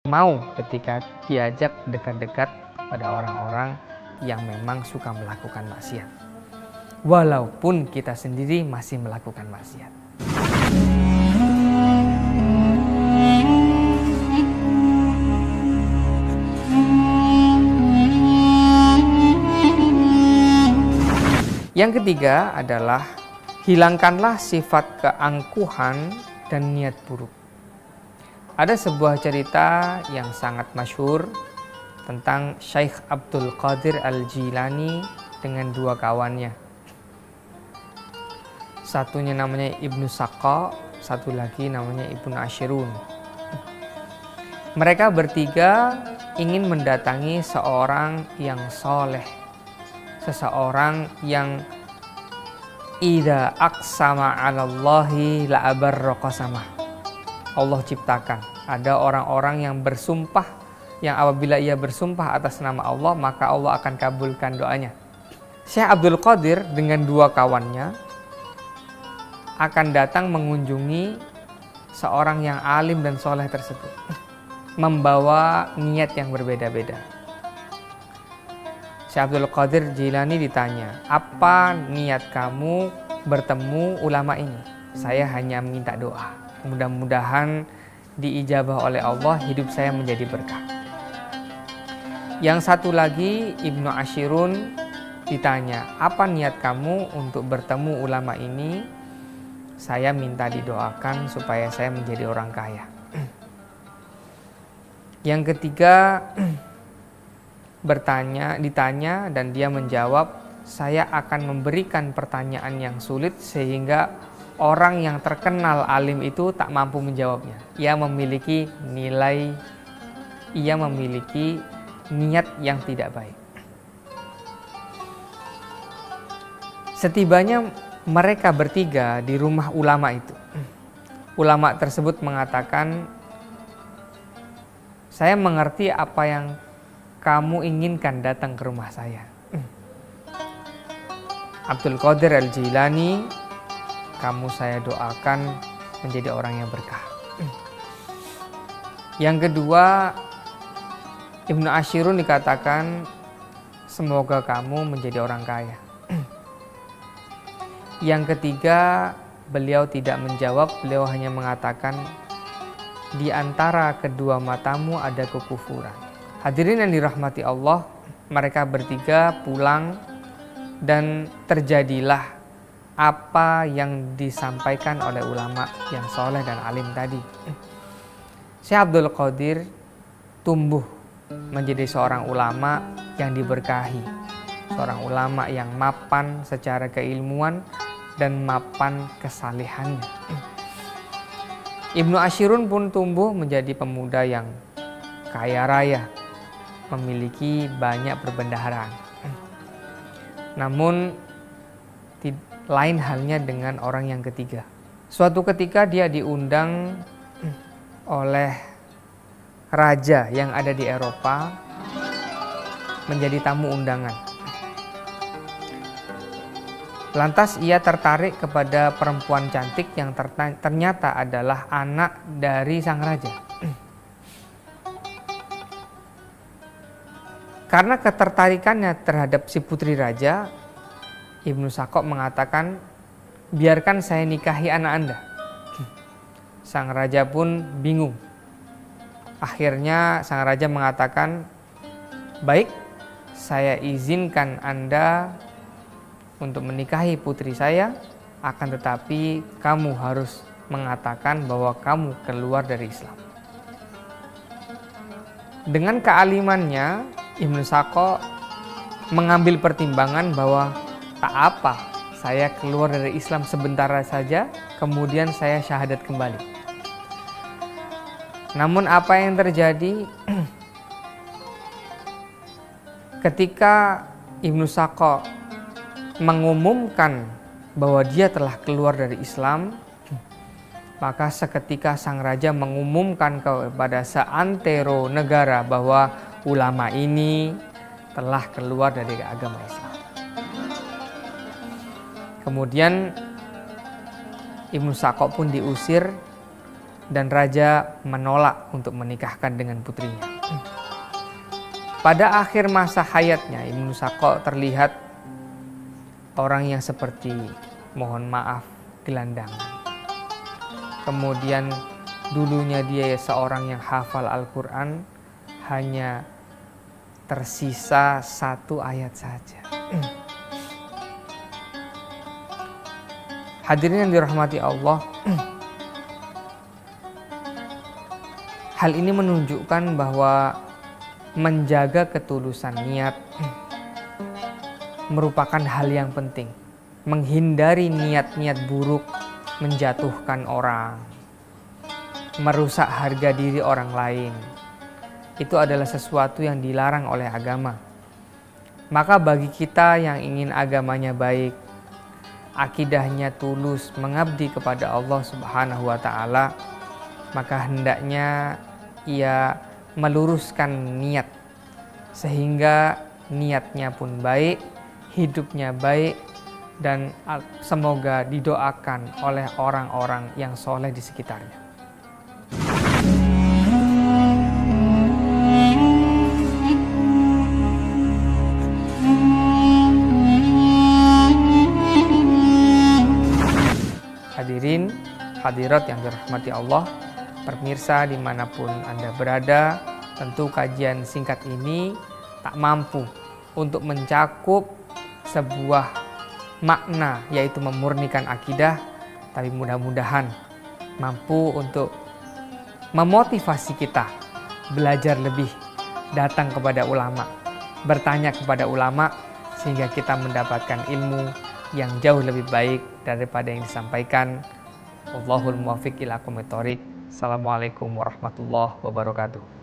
mau ketika diajak dekat-dekat pada orang-orang yang memang suka melakukan maksiat, walaupun kita sendiri masih melakukan maksiat. Yang ketiga adalah hilangkanlah sifat keangkuhan dan niat buruk. Ada sebuah cerita yang sangat masyhur tentang Syekh Abdul Qadir Al-Jilani dengan dua kawannya. Satunya namanya Ibnu Saqqa, satu lagi namanya Ibnu Ashirun. Mereka bertiga ingin mendatangi seorang yang soleh, seseorang yang idza aqsama 'alallahi la abarra qasamah. Allah ciptakan ada orang-orang yang bersumpah, yang apabila ia bersumpah atas nama Allah maka Allah akan kabulkan doanya. Syekh Abdul Qadir dengan dua kawannya akan datang mengunjungi seorang yang alim dan soleh tersebut, membawa niat yang berbeda-beda. Syekh Abdul Qadir Jilani ditanya, apa niat kamu bertemu ulama ini? Saya hanya minta doa, mudah-mudahan diijabah oleh Allah, hidup saya menjadi berkah. Yang satu lagi Ibnu Ashirun ditanya, apa niat kamu untuk bertemu ulama ini? Saya minta didoakan supaya saya menjadi orang kaya. Yang ketiga ditanya dan dia menjawab, saya akan memberikan pertanyaan yang sulit sehingga orang yang terkenal alim itu tak mampu menjawabnya. Ia memiliki niat yang tidak baik. Setibanya mereka bertiga di rumah ulama itu, ulama tersebut mengatakan, saya mengerti apa yang kamu inginkan datang ke rumah saya. Abdul Qadir Al-Jilani, kamu saya doakan menjadi orang yang berkah. Yang kedua, Ibnu Ashirun dikatakan, semoga kamu menjadi orang kaya. Yang ketiga, beliau tidak menjawab, beliau hanya mengatakan, di antara kedua matamu ada kekufuran. Hadirin yang dirahmati Allah, mereka bertiga pulang dan terjadilah apa yang disampaikan oleh ulama yang soleh dan alim tadi. Syekh Abdul Qadir tumbuh menjadi seorang ulama yang diberkahi, seorang ulama yang mapan secara keilmuan dan mapan kesalehannya. Ibnu Ashirun pun tumbuh menjadi pemuda yang kaya raya, memiliki banyak perbendaharaan. Namun lain halnya dengan orang yang ketiga. Suatu ketika dia diundang oleh raja yang ada di Eropa menjadi tamu undangan. Lantas ia tertarik kepada perempuan cantik yang ternyata adalah anak dari sang raja. Karena ketertarikannya terhadap si putri raja, Ibnu Saqqa mengatakan, biarkan saya nikahi anak Anda. Sang raja pun bingung. Akhirnya sang raja mengatakan, baik, saya izinkan Anda untuk menikahi putri saya, akan tetapi kamu harus mengatakan bahwa kamu keluar dari Islam. Dengan kealimannya, Ibnu Saqqa mengambil pertimbangan bahwa tak apa, saya keluar dari Islam sebentar saja, kemudian saya syahadat kembali. Namun apa yang terjadi ketika Ibnu Saqqa mengumumkan bahwa dia telah keluar dari Islam, maka seketika sang raja mengumumkan kepada seantero negara bahwa ulama ini telah keluar dari agama Islam. Kemudian Ibnu Saqqa pun diusir dan raja menolak untuk menikahkan dengan putrinya. Pada akhir masa hayatnya, Ibnu Saqo terlihat orang yang seperti, mohon maaf, gelandangan. Kemudian dulunya dia seorang yang hafal Al-Quran, hanya tersisa 1 ayat saja. Hadirin yang dirahmati Allah, hal ini menunjukkan bahwa menjaga ketulusan niat merupakan hal yang penting. Menghindari niat-niat buruk, menjatuhkan orang, merusak harga diri orang lain, itu adalah sesuatu yang dilarang oleh agama. Maka bagi kita yang ingin agamanya baik, akidahnya tulus, mengabdi kepada Allah Subhanahu wa Ta'ala, maka hendaknya ia meluruskan niat sehingga niatnya pun baik, hidupnya baik, dan semoga didoakan oleh orang-orang yang soleh di sekitarnya. Hadirin, hadirat yang dirahmati Allah, pemirsa dimanapun Anda berada, tentu kajian singkat ini tak mampu untuk mencakup sebuah makna, yaitu memurnikan akidah, tapi mudah-mudahan mampu untuk memotivasi kita belajar lebih, datang kepada ulama, bertanya kepada ulama, sehingga kita mendapatkan ilmu yang jauh lebih baik daripada yang disampaikan. Wallahul muwaffiq ila aqwamit thoriq. Assalamualaikum warahmatullahi wabarakatuh.